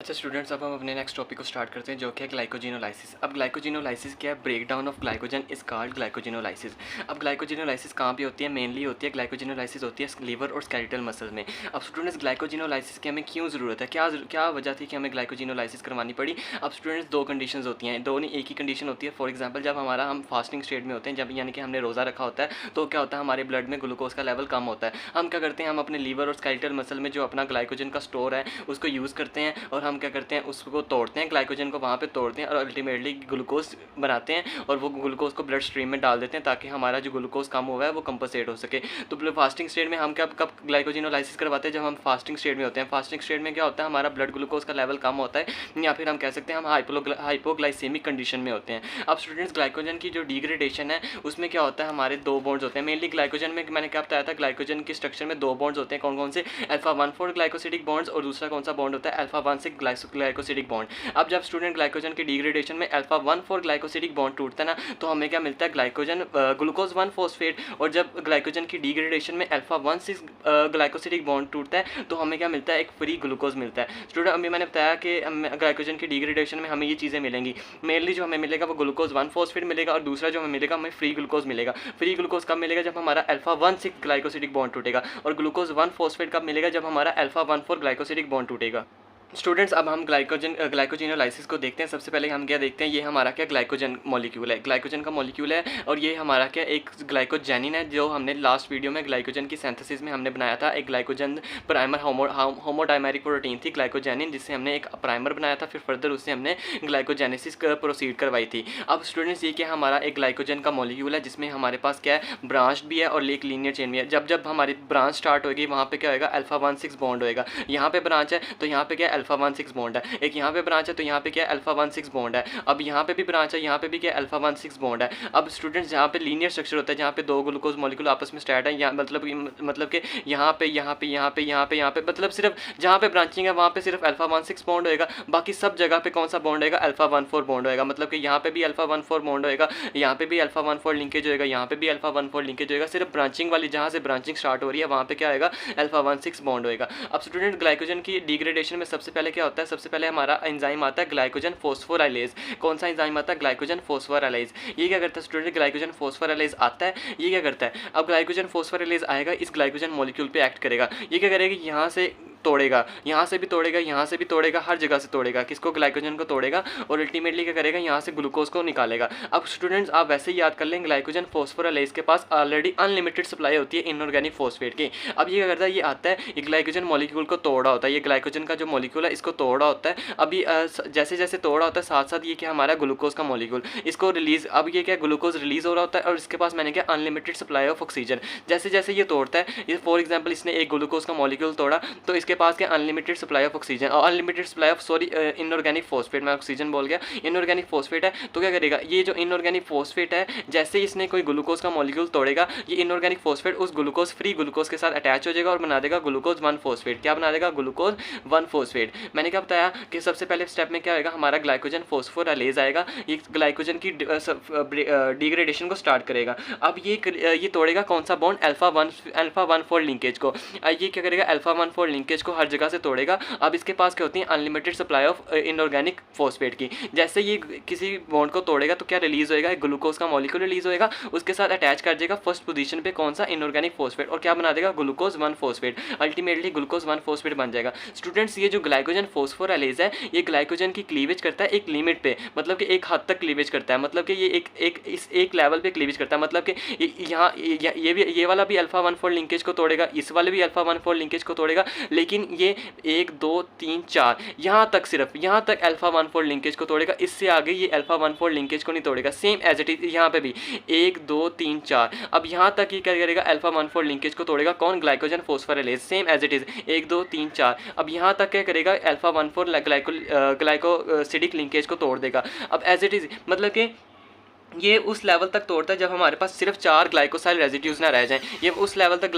अच्छा स्टूडेंट्स, अब हम अपने नेक्स्ट टॉपिक को स्टार्ट करते हैं जो कि है ग्लाइकोजिनोलाइसिस। अब ग्लाइकोजिनोलाइसिस क्या है? Break down of glycogen is called glycogenolysis. अब ग्लाइकोजिनोलाइसिस कहाँ पे होती है? मेनली होती है ग्लाइकोजिनोलाइसिस होती है लीवर और स्केलेटल मसल्स में। अब स्टूडेंट्स, ग्लाइकोजिनोलाइसिस की हमें क्यों ज़रूरत है? क्या वजह थी कि हमें ग्लाइकोजिनोलाइसिस करवानी पड़ी? अब स्टूडेंट्स, दो कंडीशन होती हैं, दो नहीं एक ही कंडीशन होती है। फॉर एग्जाम्पल, जब हम फास्टिंग स्टेट में होते हैं, जब यानी कि हमने रोज़ा रखा होता है, तो क्या होता है, हमारे ब्लड में ग्लूकोज का लेवल कम होता है। हम क्या करते हैं, हम अपने लीवर और स्केलेटल मसल में जो अपना ग्लाइकोजन का स्टोर है उसको यूज़ करते हैं, और हम क्या करते हैं, उसको तोड़ते हैं, ग्लाइकोजन को वहाँ पे तोड़ते हैं और अल्टीमेटली ग्लूकोज बनाते हैं, और वो ग्लूकोज को ब्लड स्ट्रीम में डाल देते हैं ताकि हमारा जो ग्लूकोज कम हुआ है वो कंपनसेट हो सके। तो फास्टिंग स्टेट में हम कब ग्लाइकोजिनोलाइसिस करवाते हैं? जब हम फास्टिंग स्टेट में होते हैं। फास्टिंग स्टेट में क्या होता है, हमारा ब्लड ग्लूकोज का लेवल कम होता है, या फिर हम कह सकते हैं हम हाइपोग्लाइसेमिक कंडीशन में होते हैं। अब स्टूडेंट्स, ग्लाइकोजन की जो डिग्रेडेशन है उसमें क्या होता है, हमारे दो बॉन्ड्स होते हैं मेनली ग्लाइकोजन में। मैंने क्या बताया था, ग्लाइकोजन की स्ट्रक्चर में दो बॉन्ड्स होते हैं। कौन कौन से? अल्फा 1,4 ग्लाइकोसिडिक बॉन्ड्स, और दूसरा कौन सा बॉन्ड होता है? Alpha 1,6 glycosidic bond. अब जब स्टूडेंट ग्लाइकोजन की डिग्रेडेशन में अल्फा 1,4 ग्लाइकोसिडिक बॉन्ड टूटता है ना, तो हमें क्या मिलता है? Glucose 1 phosphate. और जब ग्लाइकोजन की डिग्रेडेशन में अल्फा 1,6 ग्लाइकोसिडिक बॉन्ड टूटता है तो हमें क्या मिलता है? एक फ्री ग्लूकोज मिलता है। स्टूडेंट, अभी मैंने बताया कि ग्लाइकोजन की डिग्रेडेशन में हमें ये चीज़ें मिलेंगी। मेनली जो हमें मिलेगा वो ग्लूकोज 1 फॉस्फेट मिलेगा, और दूसरा जो हमें मिलेगा, हमें फ्री ग्लूकोज मिलेगा। फ्री ग्लूकोज कब मिलेगा? जब हमारा अल्फा 1,6 ग्लाइकोसिडिक बॉन्ड टूटेगा। और ग्लूकोज 1 फॉस्फेट कब मिलेगा? जब हमारा अल्फा 1,4 ग्लाइकोसिडिक बॉन्ड टूटेगा। स्टूडेंट्स, अब हम ग्लाइकोजिनोलाइसिस को देखते हैं। सबसे पहले हम क्या देखते हैं, ये हमारा क्या ग्लाइकोजन मॉलिक्यूल है, ग्लाइकोजन का मॉलिक्यूल है, और ये हमारा क्या एक ग्लाइकोजेनिन है, जो हमने लास्ट वीडियो में ग्लाइकोजन की सिंथेसिस में हमने बनाया था। एक ग्लाइकोजन प्राइमर होमोडाइमेरिक प्रोटीन थी ग्लाइकोजेनिन, जिससे हमने एक प्राइमर बनाया था, फिर फर्दर उससे हमने ग्लाइकोजेनेसिस प्रोसीड करवाई थी। अब स्टूडेंट्स, ये क्या हमारा एक ग्लाइकोजन का मॉलिक्यूल है, जिसमें हमारे पास क्या है, ब्रांच भी है और एक लीनियर चेन भी है। जब हमारी ब्रांच स्टार्ट होगी, वहाँ पे क्या होगा? अल्फा 1,6 बॉन्ड होएगा। यहाँ पे ब्रांच है तो यहाँ पे क्या अल्फा 1,6 बॉन्ड है। एक यहाँ पे ब्रांच है तो यहाँ पे क्या अल्फा 1,6 बॉन्ड है। अब यहाँ पे भी ब्रांच है, यहाँ पे भी क्या अल्फा 1,6 बॉन्ड है। अब स्टूडेंट्स, जहाँ पे लीनियर स्ट्रक्चर होता है, जहाँ पे दो ग्लूकोज मॉलिक्यूल आपस में स्टैट है, मतलब कि यहाँ पे मतलब सिर्फ जहाँ पे ब्रांचिंग है वहाँ पे सिर्फ अल्फा 1,6 बॉन्ड होएगा। बाकी सब जगह पे कौन सा बॉन्ड होएगा? अल्फा 1,4 बॉन्ड होएगा। मतलब कि यहाँ पे भी अल्फा 1,4 बॉन्ड होएगा, यहाँ पे भी अल्फा 1,4 लिंकेज होएगा, यहाँ पे भी अल्फा 1,4 लिंकेज होएगा। सिर्फ ब्रांचिंग वाली जहाँ से ब्रांचिंग स्टार्ट हो रही है वहाँ पे क्या होएगा? अल्फा 1,6 बॉन्ड होएगा। अब स्टूडेंट, ग्लाइकोजन की डिग्रेडेशन में सबसे पहले क्या होता है? सबसे पहले हमारा एंजाइम आता है ग्लाइकोजन फॉस्फोराइलेज। कौन सा एंजाइम आता है? Glycogen phosphorylase. ये क्या करता है स्टूडेंट? ग्लाइकोजन फॉस्फोराइलेज आता है, ये क्या करता है? अब ग्लाइकोजन फॉस्फोराइलेज आएगा, इस ग्लाइकोजन मॉलिक्यूल पे एक्ट करेगा। ये क्या करेगा? यहाँ से तोड़ेगा, यहाँ से भी तोड़ेगा, यहाँ से भी तोड़ेगा, हर जगह से तोड़ेगा। किसको? ग्लाइकोजन को तोड़ेगा, और अल्टीमेटली क्या करेगा? यहाँ से ग्लूकोज को निकालेगा। अब स्टूडेंट्स, आप वैसे ही याद कर लें, ग्लाइकोजन फॉस्फोराइलेज के पास ऑलरेडी अनलिमिटेड सप्लाई होती है इनऑर्गेनिक फॉस्फेट की। अब ये क्या करता है? ये आता है, ये ग्लाइकोजन मॉलिक्यूल को तोड़ा होता है, ये ग्लाइकोजन का जो मॉलिक्यूल है इसको तोड़ा होता है। अभी जैसे जैसे तोड़ा होता है, साथ साथ ये क्या हमारा ग्लूकोज का मॉलिक्यूल इसको रिलीज, अब ये क्या ग्लूकोज रिलीज हो रहा होता है, और इसके पास मैंने क्या अनलिमिटेड सप्लाई ऑफ ऑक्सीजन। जैसे जैसे ये तोड़ता है, ये फॉर एग्जाम्पल इसने एक ग्लूकोज का मॉलिक्यूल तोड़ा, तो इसके पास क्या अनलिमिटेड सप्लाई ऑफ ऑक्सीजन, और unlimited supply of inorganic phosphate, मैं ऑक्सीजन बोल गया, इनऑर्गेनिक फॉस्फेट है। तो क्या करेगा? ये जो इनऑर्गेनिक फॉस्फेट है, जैसे इसने कोई ग्लूकोज का मॉलिक्यूल तोड़ेगा, ये इनऑर्गेनिक फॉस्फेट उस ग्लूकोज फ्री ग्लूकोज के साथ अटैच हो जाएगा और बना देगा ग्लूकोज 1 फॉस्फेट। क्या बना देगा? Glucose 1 phosphate. मैंने क्या बताया कि सबसे पहले स्टेप में क्या होगा? हमारा ग्लाइकोजन फॉस्फोराइलेज आएगा, ये ग्लाइकोजन की डिग्रेडेशन को स्टार्ट करेगा। अब ये तोड़ेगा कौन सा बॉन्ड? अल्फा 1,4 लिंकेज को। ये क्या करेगा? अल्फा 1,4 लिंकेज को हर जगह से तोड़ेगा। अब इसके पास क्या होती है? Unlimited supply of inorganic phosphate की। जैसे ये किसी बॉन्ड को तोड़ेगा तो क्या रिलीज होएगा? एक ग्लूकोज का मॉलिक्यूल रिलीज होएगा, उसके साथ अटैच कर देगा फर्स्ट पोजीशन पे कौन सा? इनऑर्गेनिक फॉस्फेट, और क्या बना देगा? Glucose 1 phosphate. Ultimately glucose 1 phosphate बन जाएगा। स्टूडेंट्स, ये जो ग्लाइकोजन फॉस्फोराइलेज है, ये ग्लाइकोजन की क्लीवेज करता है एक लिमिट पे, मतलब कि एक हद तक क्लीवेज करता है, मतलब कि ये एक लेवल पे क्लीवेज करता है। मतलब कि यहाँ ये वाला भी अल्फा 1,4 लिंकेज को तोड़ेगा, इस वाले भी अल्फा 1,4 लिंकेज को तोड़ेगा, लेकिन ये 1 2 3 4 यहाँ तक, सिर्फ यहाँ तक अल्फा 1,4 लिंकेज को तोड़ेगा। इससे आगे ये अल्फा 1,4 लिंकेज को नहीं तोड़ेगा। सेम एज इट इज यहाँ पे भी 1 2 3 4। अब यहाँ तक ये क्या करेगा? अल्फा 1,4 लिंकेज को तोड़ेगा। कौन? Glycogen phosphorylase. Same as it is 1 2 3 4। अब यहाँ तक क्या करेगा? अल्फा 1,4 ग्लाइकोसिडिक लिंकेज को तोड़ देगा। अब एज इट इज मतलब कि ये उस लेवल तक तोड़ता है जब हमारे पास सिर्फ 4 ग्लाइकोसाइल रेजिड्यूज ना रह जाएं। ये उस लेवल तक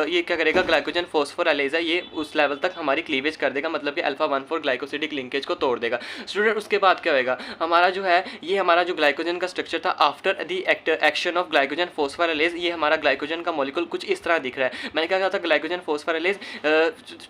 ये क्या करेगा, ग्लाइकोजन फॉस्फोराइलेज है, ये उस लेवल तक हमारी क्लीवेज कर देगा, मतलब कि अल्फा 1,4 ग्लाइकोसिडिक लिंकेज को तोड़ देगा। स्टूडेंट उसके बाद क्या होएगा, हमारा जो है ये हमारा जो ग्लाइकोजन का स्ट्रक्चर था after the action of glycogen phosphorylase, ये हमारा ग्लाइकोजन का मॉलिक्यूल कुछ इस तरह दिख रहा है। मैंने क्या कहा था, ग्लाइकोजन फॉस्फोराइलेज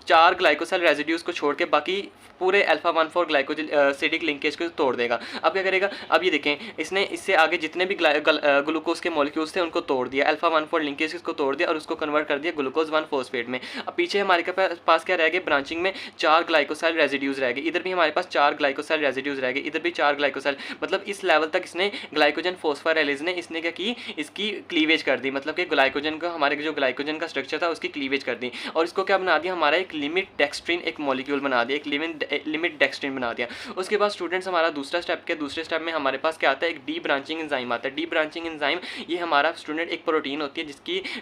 4 ग्लाइकोसाइल रेजिड्यूज को छोड़ के बाकी पूरे अल्फा 1,4 ग्लाइकोसिडिक लिंकेज को तोड़ देगा। अब क्या करेगा, अब ये देखें, इसने इससे आगे जितने भी ग्लूकोज के मॉलिक्यूल्स थे उनको तोड़ दिया, अल्फा 1,4 लिंकेज को तोड़ दिया और उसको कन्वर्ट कर दिया ग्लूकोज 1 फॉस्फेट में। अब पीछे हमारे के पास क्या रह गए, ब्रांचिंग में 4 ग्लाइकोसाइल रेजिड्यूज रह गए, इधर भी हमारे पास 4 ग्लाइकोसाइल रेजिड्यूज रह गए, इधर भी 4 ग्लाइकोसाइल, मतलब इस लेवल तक इसने ग्लाइकोजन फॉस्फोराइलेज ने इसने क्या की, इसकी क्लीवेज कर दी, मतलब कि ग्लाइकोजन का हमारे जो ग्लाइकोजन का स्ट्रक्चर था उसकी क्लीवेज कर दी और इसको क्या बना दिया, हमारा एक लिमिट डेक्स्ट्रिन एक मॉलिक्यूल बना दिया, एक लिमिट डेक्स्ट्रिन बना दिया। उसके बाद स्टूडेंट्स हमारा दूसरे स्टेप में हमारे पास क्या आता है, एक डी ब्रांचिंग एंजाइम आता है। डी ब्रांचिंग एंजाइम ये हमारा स्टूडेंट एक प्रोटीन होती है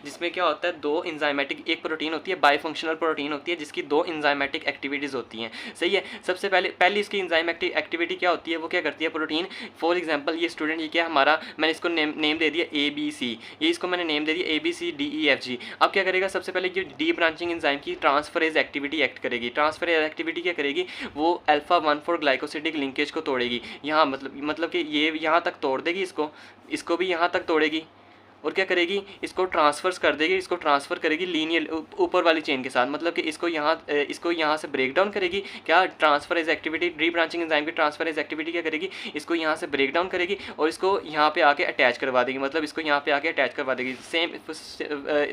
जिसमें क्या होता है, दो एंजाइमेटिक, एक प्रोटीन होती है बाइफंक्शनल प्रोटीन होती है जिसकी 2 एंजाइमेटिक एक्टिविटीज़ होती हैं, सही है। सबसे पहले इसकी एंजाइमेटिक एक्टिविटी क्या होती है, वो क्या करती है प्रोटीन, फॉर एग्जांपल ये स्टूडेंट ये क्या हमारा, मैंने इसको नेम दे दिया ABC, ये इसको मैंने नेम दे दिया ABCDEFG। अब क्या करेगा, सबसे पहले ये डी ब्रांचिंग एंजाइम की ट्रांसफरेज एक्टिविटी एक्ट करेगी। ट्रांसफरेज एक्टिविटी क्या करेगी, वो अल्फा 1,4 ग्लाइकोसिडिक लिंकेज को तोड़ेगी, यहाँ मतलब कि ये यहाँ तक तोड़ देगी, इसको भी यहाँ तक तोड़ेगी और क्या करेगी, इसको ट्रांसफ़र करेगी लीनियर ऊपर वाली चेन के साथ, मतलब कि इसको यहाँ से ब्रेक डाउन करेगी। क्या transferase activity, D branching enzyme की ट्रांसफरेज एक्टिविटी क्या करेगी, इसको यहाँ से ब्रेक डाउन करेगी और इसको यहाँ पे आके अटैच करवा देगी, मतलब इसको यहाँ पे आके अटैच करवा देगी। सेम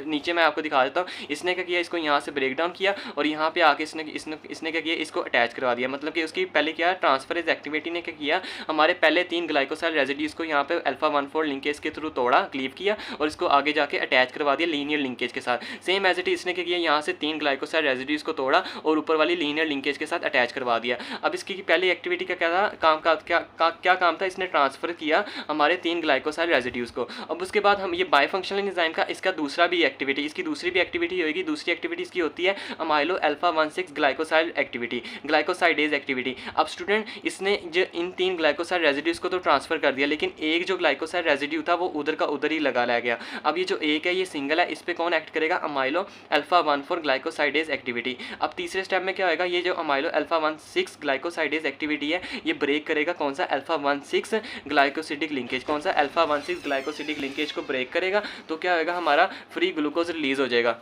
नीचे मैं आपको दिखा देता हूँ, इसने क्या किया, इसको यहाँ से ब्रेक डाउन किया और यहाँ पे आके इसने क्या किया, इसको अटैच करवा दिया। मतलब कि उसकी पहले क्या ट्रांसफरेज एक्टिविटी ने क्या किया, हमारे पहले 3 ग्लाइकोसाइल रेजिड्यूज को यहाँ पे अल्फा 1,4 लिंकेज के थ्रू तोड़ा, क्लीव किया और इसको आगे जाके अटैच करवा दिया लीनियर लिंकेज के साथ। सेम एज इट इसने क्या किया, यहाँ से 3 ग्लाइकोसाइड रेजिड्यूज को तोड़ा और ऊपर वाली लीनियर लिंकेज के साथ अटैच करवा दिया। अब इसकी पहली एक्टिविटी का क्या था, क्या काम था, इसने ट्रांसफर किया हमारे 3 ग्लाइकोसाइड रेजिड्यूज को। अब उसके बाद हम ये बाइफंक्शनल एंजाइम का इसकी दूसरी भी एक्टिविटी होगी। दूसरी एक्टिविटी इसकी होती है अमाइलो अल्फा 1,6 ग्लाइकोसाइडेज एक्टिविटी। अब स्टूडेंट इसने जो इन 3 ग्लाइकोसाइड रेजिड्यूज को तो ट्रांसफर कर दिया, लेकिन एक जो ग्लाइकोसाइड रेजिड्यू था वो उधर का उधर ही लगा गया। अब ये जो एक है ये सिंगल है, इस पे कौन एक्ट करेगा, अमाइलो अल्फा 1,4 ग्लाइकोसाइडेज एक्टिविटी। अब तीसरे स्टेप में क्या होगा, ये जो अमाइलो अल्फा 1,6 ग्लाइकोसाइडेज एक्टिविटी है ये ब्रेक करेगा कौन सा, अल्फा 1,6 ग्लाइकोसिडिक लिंकेज। कौन सा, अल्फा 1,6 ग्लाइकोसिडिक लिंकेज को ब्रेक करेगा तो क्या होगा, हमारा फ्री ग्लूकोज रिलीज हो जाएगा।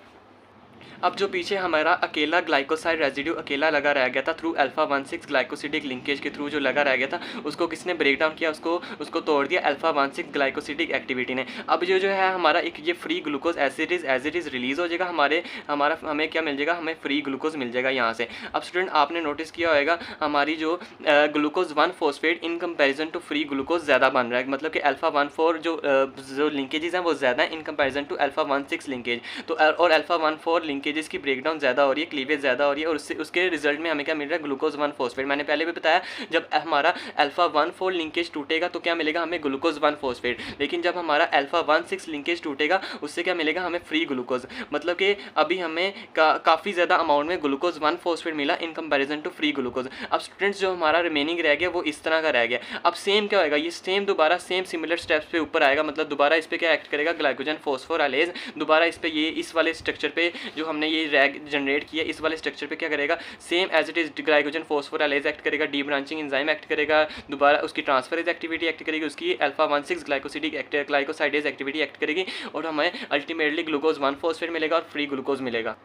अब जो पीछे हमारा अकेला ग्लाइकोसाइड रेजिड्यू अकेला लगा रह गया था थ्रू अल्फा 1,6 ग्लाइकोसिडिक लिंकेज के थ्रू जो लगा रह गया था, उसको किसने ब्रेक डाउन किया, उसको तोड़ दिया अल्फा 1,6 ग्लाइकोसिडिक एक्टिविटी ने। अब जो है हमारा एक ये free glucose as it is release हो जाएगा, हमें क्या मिल जाएगा, हमें फ्री ग्लूकोज मिल जाएगा यहाँ से। अब स्टूडेंट आपने नोटिस किया होगा हमारी जो glucose 1 phosphate in comparison to free glucose ज़्यादा बन रहा है, मतलब कि अल्फा 1,4 जो लिंकेजेस हैं वो ज़्यादा है in comparison to alpha 1,6 linkage. तो और अल्फा 1,4 लिंकेज की ब्रेकडाउन ज़्यादा हो रही है, क्लीवेज ज़्यादा हो रही है और उसके रिजल्ट में हमें क्या मिल रहा है, ग्लूकोज 1 फॉस्फेट। मैंने पहले भी बताया जब हमारा अल्फा 1,4 लिंकेज टूटेगा तो क्या मिलेगा हमें, ग्लूकोज 1 फॉस्फेट। लेकिन जब हमारा अल्फा 1,6 लिंकेज टूटेगा उससे क्या मिलेगा हमें, फ्री ग्लूकोज। मतलब कि अभी हमें काफ़ी ज़्यादा अमाउंट में ग्लूकोज 1 फॉस्फेट मिला in comparison to free glucose. अब स्टूडेंट्स जो हमारा रिमेनिंग रह गया वो इस तरह का रह गया। अब सेम क्या होगा, ये सेम दोबारा सेम सिमिलर स्टेप्स पे ऊपर आएगा, मतलब दोबारा इस पर क्या एक्ट करेगा, ग्लाइकोजन फॉस्फोराइलेज दोबारा इस पर ये इस वाले स्ट्रक्चर पे जो हमने ये रैग जनरेट किया इस वाले स्ट्रक्चर पे क्या करेगा, same as it is glycogen phosphorylase act करेगा, डी ब्रांचिंग एंजाइम एक्ट करेगा, दोबारा उसकी ट्रांसफरेज एक्टिविटी एक्ट करेगी, उसकी अल्फा 1,6 ग्लाइकोसाइडेज एक्टिविटी एक्ट करेगी और हमें अल्टीमेटली ग्लूकोज 1 फॉस्फेट मिलेगा और फ्री ग्लूकोज मिलेगा।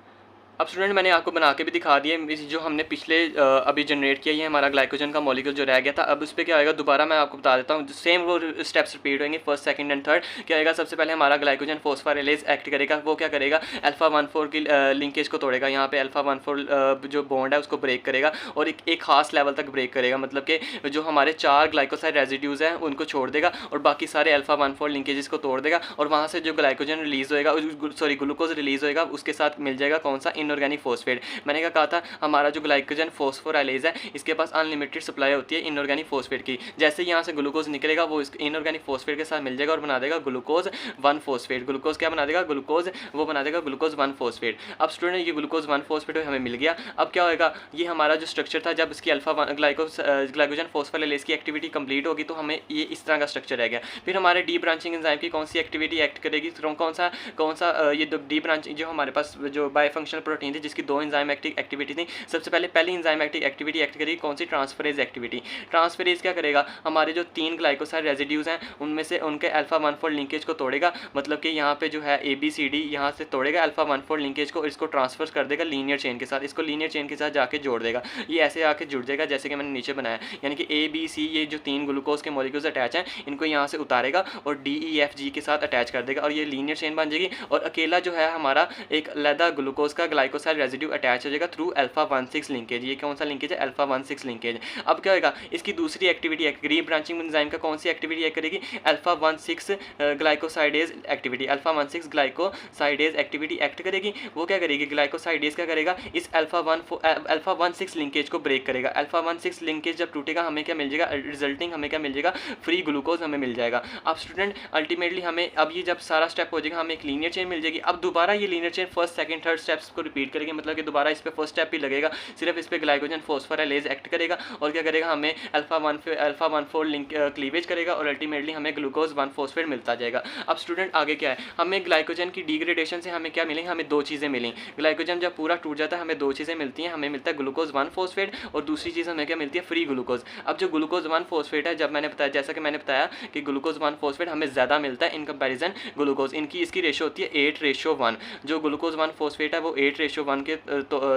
अब स्टूडेंट मैंने आपको बना के भी दिखा दिए जो हमने पिछले अभी जनरेट किया, ये हमारा ग्लाइकोजन का मॉलिक्यूल जो रह गया था। अब उस पर क्या होगा, दोबारा मैं आपको बता देता हूँ, सेम वो स्टेप्स रिपीट होंगे, फर्स्ट सेकंड एंड थर्ड। क्या होगा, सबसे पहले हमारा ग्लाइकोजन फॉस्फोराइलेज एक्ट करेगा, वो क्या करेगा, अल्फा 1,4 की लिंकेज को तोड़ेगा, यहाँ पे अल्फा 1,4 जो बॉन्ड है उसको ब्रेक करेगा और एक खास लेवल तक ब्रेक करेगा, मतलब कि जो हमारे 4 ग्लाइकोसाइड रेजिड्यूज़ हैं उनको छोड़ देगा और बाकी सारे अल्फा 1,4 लिंकेजेस को तोड़ देगा और वहाँ से जो ग्लाइकोजन रिलीज़ होएगा, सॉरी ग्लूकोज रिलीज़ होएगा, उसके साथ मिल जाएगा कौन सा, इनऑर्गेनिक फॉस्फेट। मैंने क्या कहा था, हमारा जो ग्लाइकोजन फॉस्फोराइलेज है इसके पास अनलिमिटेड सप्लाई होती है इनऑर्गेनिक फॉस्फेट की। जैसे यहाँ से ग्लूकोज निकलेगा वो इस इनऑर्गेनिक फॉस्फेट के साथ मिल जाएगा और बना देगा ग्लूकोज 1 फॉस्फेट। ग्लूकोज क्या बना देगा, ग्लूकोज वो बना देगा ग्लूकोज 1 फॉस्फेट। अब स्टूडेंट ये ग्लूकोज 1 फॉस्फेट हमें मिल गया। अब क्या होगा, ये हमारा जो स्ट्रक्चर था जब इसकी अल्फा ग्लाइकोजन फॉस्फोराइलेज की एक्टिविटी कंप्लीट होगी तो हमें ये इस तरह का स्ट्रक्चर रहेगा। फिर हमारे डी ब्रांचिंग एंजाइम की कौन सी एक्टिविटी एक्ट करेगी, कौन सा ये डी ब्रांचिंग जो हमारे पास जो बायोफंक्शनल प्रोटीन थी जिसकी 2 एंजाइमेटिक एक्टिविटी थी, सबसे पहली एंजाइमेटिक एक्टिविटी एक्ट करेगी कौन सी, ट्रांसफरेज एक्टिविटी। ट्रांसफरेज क्या करेगा, हमारे जो 3 ग्लाइकोसाइड रेजिड्यूज हैं उनमें से उनके अल्फा 1 फोल्ड लिंकेज को तोड़ेगा, मतलब कि यहाँ पे जो है ABCD यहाँ से तोड़ेगा अल्फा 1 फोल्ड लिंकेज को, इसको ट्रांसफर कर देगा लीनियर चेन के साथ, इसको लीनियर चेन के साथ जाके जोड़ देगा। ये ऐसे आके जुड़ जाएगा जैसे कि मैंने नीचे बनाया, यानी कि ABC ये जो 3 ग्लूकोज के मॉलिक्यूल्स अटैच हैं इनको यहाँ से उतारेगा और DEFG के साथ अटैच कर देगा और ये लीनियर चेन बन जाएगी। और अकेला जो है हमारा एक अलग ग्लूकोज का ग्लाइकोसाइड रेजिड्यू अटैच हो जाएगा थ्रू अल्फा 1,6 लिंकेज। ये कौन सा लिंकेज है, अल्फा 1,6 लिंकेज। अब क्या होगा, इसकी दूसरी एक्टिविटी ग्रीन ब्रांचिंग एंजाइम का कौन सी एक्टिविटी एक्ट करेगी, alpha 1,6 glycosidase activity, alpha 1,6 glycosidase activity act करेगी। वो क्या करेगी, ग्लाइकोसाइडेज क्या करेगा, इस अल्फा 1,6 लिंकेज को ब्रेक करेगा। अल्फा 1,6 लिंकेज जब टूटेगा हमें क्या मिल जाएगा, रिजल्टिंग हमें क्या मिल जाएगा, फ्री ग्लूकोज हमें मिल जाएगा। अब स्टूडेंट अल्टीमेटली हमें अब ये जब सारा स्टेप हो जाएगा हमें एक लीनियर चेन मिल जाएगी। अब दोबारा ये linear chain first second third steps को रिपीट करेगी, मतलब कि दोबारा इस पे फर्स्ट स्टेप ही लगेगा, सिर्फ इस पे ग्लाइकोजन फॉस्फोराइलेज एक्ट करेगा और क्या करेगा, हमें अल्फा 1 फोल्ड लिंक क्लीवेज करेगा और अल्टीमेटली हमें ग्लूकोज 1 फॉस्फेट मिलता जाएगा। अब स्टूडेंट आगे क्या है, हमें ग्लाइकोजन की डिग्रेडेशन से हमें क्या मिलेंगे, हमें 2 चीज़ें मिली। ग्लाइकोजन जब पूरा टूट जाता है हमें 2 चीज़ें मिलती हैं, हमें मिलता है ग्लूकोज 1 फॉस्फेट और दूसरी चीज़ हमें क्या मिलती है, फ्री ग्लूकोज। अब जो ग्लूकोज 1 फॉस्फेट है, जब मैंने बताया जैसा कि मैंने बताया कि ग्लूकोज 1 फॉस्फेट हमें ज़्यादा मिलता है इन कंपैरिजन ग्लूकोज, इसकी रेशो होती है 8:1। जो ग्लूकोज 1 फॉस्फेट है वो 8:1 के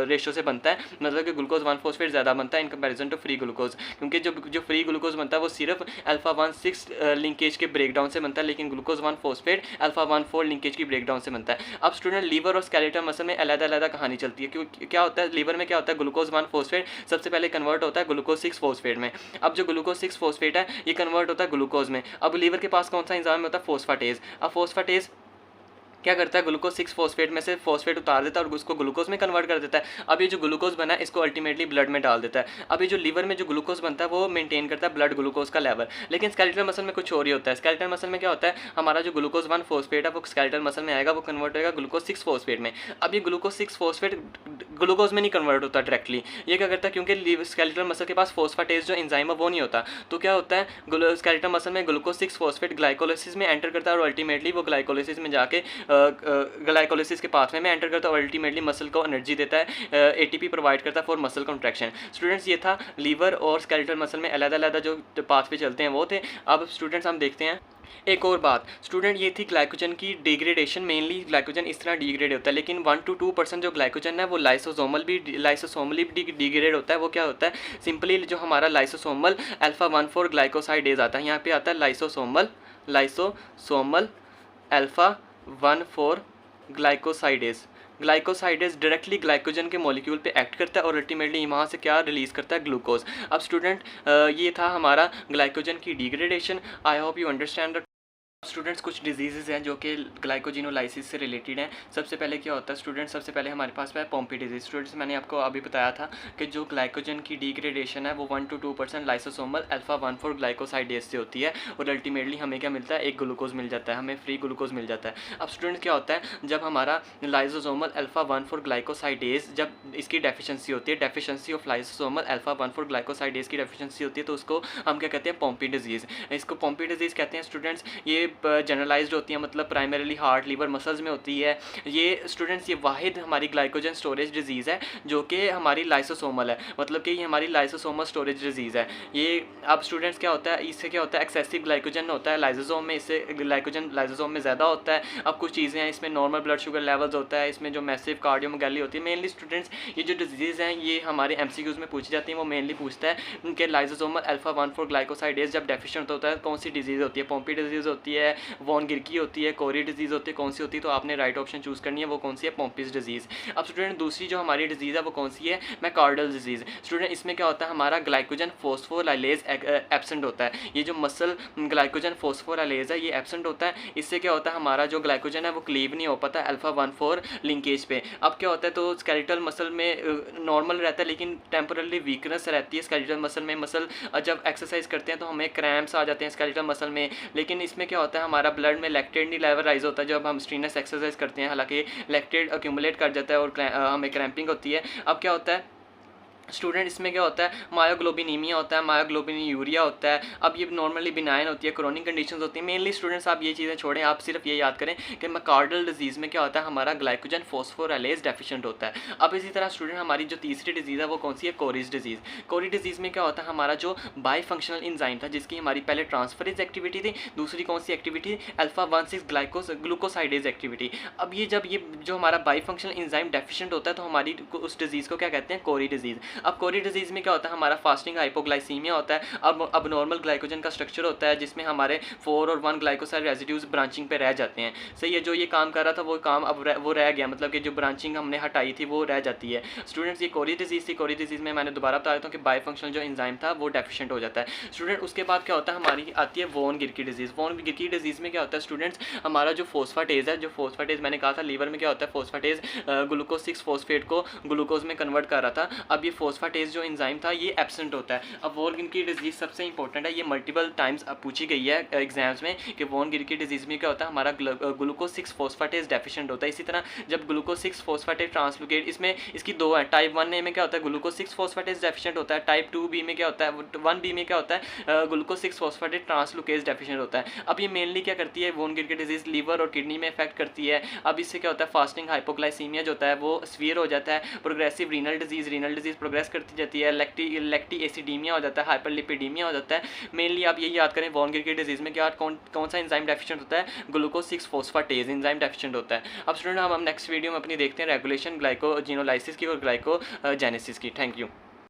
रेशो से बनता है, मतलब कि ग्लूकोज 1 फॉस्फेट ज़्यादा बनता है in comparison to free glucose, क्योंकि जो फ्री ग्लूकोज बनता है वो सिर्फ अल्फा 1,6 लिंकेज के ब्रेकडाउन से बनता है, लेकिन glucose 1 phosphate alpha 1 fold linkage की ब्रेकडाउन से बनता है। अब स्टूडेंट लीवर और स्केलेटल मसल में अलग-अलग कहानी चलती है, क्योंकि क्या होता है लीवर में क्या होता है, ग्लूकोज 1 फॉस्फेट सबसे पहले कन्वर्ट होता है ग्लूकोज 6 फॉस्फेट में। अब जो ग्लूकोज 6 फॉस्फेट है ये कन्वर्ट होता है ग्लूकोज में। अब लीवर के पास कौन सा एंजाइम होता है, फॉस्फेटेज। अब फॉस्फेटेज क्या करता है, ग्लूकोज 6 फॉस्फेट में से फॉस्फेट उतार देता है और उसको ग्लूकोज में कन्वर्ट कर देता है। अब ये जो ग्लूकोज बना है इसको अल्टीमेटली ब्लड में डाल देता है। अब ये जो लीवर में जो ग्लूकोज बनता है वो मेंटेन करता है ब्लड ग्लूकोज का लेवल, लेकिन स्केलेटल मसल में कुछ और ही होता है। स्केलेटल मसल में क्या होता है, हमारा जो ग्लूकोज 1 फॉस्फेट है वो स्केलेटल मसल में आएगा, वो कन्वर्ट होगा ग्लूकोज 6 फॉस्फेट में। अब ये ग्लूकोज 6 फॉस्फेट ग्लूकोज में नहीं कन्वर्ट होता डायरेक्टली, ये क्या करता है, क्योंकि स्केलेटल मसल के पास फॉस्फेटेज जो एंजाइम है वो नहीं होता, तो क्या होता है स्केलेटल मसल में ग्लूकोज 6 फॉस्फेट ग्लाइकोलाइसिस में एंटर करता है और अल्टीमेटली वो ग्लाइकोलाइसिस में जाके ग्लाइकोलाइसिस के पाथवे में एंटर करता है और अल्टीमेटली मसल को एनर्जी देता है, ATP प्रोवाइड करता है फॉर मसल कॉन्ट्रैक्शन। स्टूडेंट्स ये था लीवर और स्केलेटल मसल में अलग-अलग जो पाथवे चलते हैं वो थे। अब स्टूडेंट्स हम देखते हैं एक और बात स्टूडेंट, ये थी ग्लाइकोजन की डिग्रेडेशन। मेनली ग्लाइकोजन इस तरह डिग्रेड होता है, लेकिन 1 to 2% जो ग्लाइकोजन है वो लाइसोसोमली भी डिग्रेड होता है। वो क्या होता है, सिंपली जो हमारा लाइसोसोमल अल्फा 1,4 ग्लाइकोसाइडेज आता है, यहाँ पे आता है lysosomal alpha 1,4 glycosidase directly glycogen के मॉलिक्यूल पे एक्ट करता है और अल्टीमेटली वहाँ से क्या रिलीज़ करता है, ग्लूकोज। अब स्टूडेंट ये था हमारा ग्लाइकोजन की degradation. I hope you understand the students कुछ डिजीज़ हैं जो कि ग्लाइकोजिनोलाइसिस से रिलेटेड हैं। सबसे पहले क्या होता है स्टूडेंट्स, सबसे पहले हमारे पास है पॉम्पी डिजीज़। स्टूडेंट्स मैंने आपको अभी बताया था कि जो ग्लाइकोजन की डिग्रेडेशन है वो 1 to 2% लाइसोसोमल अल्फा 1,4 ग्लाइकोसाइडेज से होती है और अल्टीमेटली हमें क्या मिलता है, एक ग्लूकोज मिल जाता है, हमें फ्री ग्लूकोज मिल जाता है। अब स्टूडेंट्स क्या होता है, जब हमारा लाइसोसोमल अल्फा 1,4 ग्लाइकोसाइडेज जब इसकी डेफिशिएंसी होती है, deficiency of lysosomal alpha 1,4 glycosidase की डेफिशिएंसी होती है, तो उसको हम क्या कहते हैं, पॉम्पी डिजीज़। इसको पॉम्पी डिजीज़ कहते हैं स्टूडेंट्स। ये जनरलाइज होती है, मतलब प्राइमरीली हार्ट लीवर मसल्स में होती है। ये स्टूडेंट्स ये वाहिद हमारी ग्लाइकोजन स्टोरेज डिजीज़ है जो कि हमारी लाइसोसोमल है, मतलब कि ये हमारी लाइसोसोमल स्टोरेज डिजीज़ है ये। अब स्टूडेंट्स क्या होता है, इससे क्या होता है, एक्सेसिव ग्लाइकोजन होता है लाइसोसोम में, इससे ग्लाइकोजन लाइसोसोम में ज़्यादा होता है। अब कुछ चीज़ें हैं इसमें, नॉर्मल ब्लड शुगर लेवल्स होता है, इसमें जो मैसिव कार्डियोमेगाली होती है। मेनली स्टूडेंट्स ये जो डिजीज़ हैं ये हमारे MCQs में पूछी जाती हैं। वो मेनली पूछता है कि लाइसोसोमल अल्फा 1,4 ग्लाइकोसाइडेज जब डेफिशिएंट होता है कौन सी डिजीज़ होती है, पॉम्पी डिजीज़ होती है, है, वॉन गिरकी होती है, कोरी डिजीज़ होती है, कौन सी होती है, तो आपने राइट ऑप्शन चूज़ करनी है, वो कौन सी है, पॉम्पिस डिजीज़। अब स्टूडेंट दूसरी जो हमारी डिजीज़ है वो कौन सी है, मैकार्डल डिजीज़। स्टूडेंट इसमें क्या होता है, हमारा ग्लाइकोजन फोस्फोराइलेज एब्सेंट होता है। ये जो मसल ग्लाइकोजन फोस्फोराइलेज है ये एब्सेंट होता है। इससे क्या होता है, हमारा जो ग्लाइकोजन है वो क्लीव नहीं हो पाता अल्फा 1,4 लिंकेज पे। अब क्या होता है, तो स्केलेटल मसल में नॉर्मल रहता है लेकिन टेम्पोरली वीकनेस रहती है स्केलेटल मसल में। मसल जब एक्सरसाइज करते हैं तो हमें क्रैम्प्स आ जाते हैं स्केलेटल मसल में। लेकिन इसमें क्या होता है, हमारा ब्लड में लैक्टेट नहीं लेवल राइज होता है जब हम स्ट्रीनस एक्सरसाइज करते हैं, हालांकि लैक्टेट अक्यूमुलेट कर जाता है और हमें क्रैम्पिंग होती है। अब क्या होता है स्टूडेंट, इसमें क्या होता है, मायोग्लोबिनीमिया होता है, मायोग्लोबिनूरिया होता है। अब ये नॉर्मली बिनाइन होती है, क्रोनिक कंडीशंस होती है। मेनली स्टूडेंट्स आप ये चीज़ें छोड़ें, आप सिर्फ ये याद करें कि मैकार्डल डिजीज़ में क्या होता है, हमारा ग्लाइकोजन फोस्फोराइलेज डेफिशिएंट होता है। अब इसी तरह स्टूडेंट हमारी जो तीसरी डिजीज़ है वो कौन सी है, कोरीज डिजीज़। कोरी डिजीज़ में क्या होता है, हमारा जो बाई फंक्शनल इंजाइम था जिसकी हमारी पहले ट्रांसफरेज एक्टिविटी थी, दूसरी कौन सी एक्टिविटी, अल्फा 1,6 ग्लूकोसाइडेज एक्टिविटी। अब ये जो हमारा बाई फंक्शनल इंजाइम डेफिशिएंट होता है तो हमारी उस डिजीज़ को क्या कहते हैं, कोरी डिजीज़। अब कोरी डिजीज़ में क्या होता है, हमारा फास्टिंग हाइपोग्लाइसीमिया होता है। अब नॉर्मल ग्लाइकोजन का स्ट्रक्चर होता है जिसमें हमारे 4 और 1 ग्लाइकोसाइड रेजिड्यूज ब्रांचिंग पे रह जाते हैं। सही है, जो ये काम कर रहा था वो काम अब वो रह गया, मतलब कि जो ब्रांचिंग हमने हटाई थी वो रह जाती है। स्टूडेंट्स, ये कोरी डिजीज़ थी। कोरी डिजीज़ में मैंने दोबारा बता देता हूँ कि बाई फंक्शनल जो इंजाइम था वो डेफिशिएंट हो जाता है। स्टूडेंट उसके बाद क्या होता है, हमारी आती है वॉन गिरकी डिजीज़। वॉन गिरकी डिजीज़ में क्या होता है स्टूडेंट्स, हमारा जो फोस्फाटेज है, जो फोस्फाटेज मैंने कहा था लीवर में क्या होता है, फोस्फाटेज ग्लूकोज 6 फॉस्फेट को ग्लूकोज में कन्वर्ट कर रहा था। अब ये फोस्फाटेज जो इंजाइम था ये एब्सेंट होता है। अब वॉन गिरकी डिजीज़ सबसे इंपॉर्टेंट है, ये मल्टीपल टाइम्स पूछी गई है एग्जाम्स में कि वॉन गिरकी डिजीज़ में क्या होता है, हमारा ग्लूकोज 6 फॉस्फेटेज डेफिशिएंट होता है। इसी तरह जब ग्लूकोज 6 फॉस्फेटेज ट्रांसलोकेट, इसमें इसकी दो है, टाइप 1A में क्या होता है, ग्लूकोज 6 फॉस्फेटेज डेफिशिएंट होता है। टाइप 2B में क्या होता है, 1B में क्या होता है, ग्लूकोज 6 फॉस्फेटेज ट्रांसलोकेज डेफिशिएंट होता है। अब ये मेनली क्या करती है, वॉन गिरकी डिजीज़ लीवर और किडनी में इफेक्ट करती है। अब इससे क्या होता है, फास्टिंग हाइपोग्लाइसीमिया जो होता है वो स्वीयर हो जाता है। प्रोग्रेसिव रीनल डिजीज़ प्रोग्रेस करती जाती है। लैक्टी एसिडीमिया हो जाता है, हाइपरलिपिडीमिया हो जाता है। मेनली आप यही याद करें, वॉन गिरकी डिजीज़ में क्या कौन सा एंजाइम डेफिशिएंट होता है, ग्लूकोज 6 फॉस्फेटेज एंजाइम डेफिशिएंट होता है। अब स्टूडेंट हम नेक्स्ट वीडियो में अपनी देखते हैं रेगुलेशन ग्लाइकोजिनोलाइसिस की और ग्लाइकोजेनेसिस की। Thank you.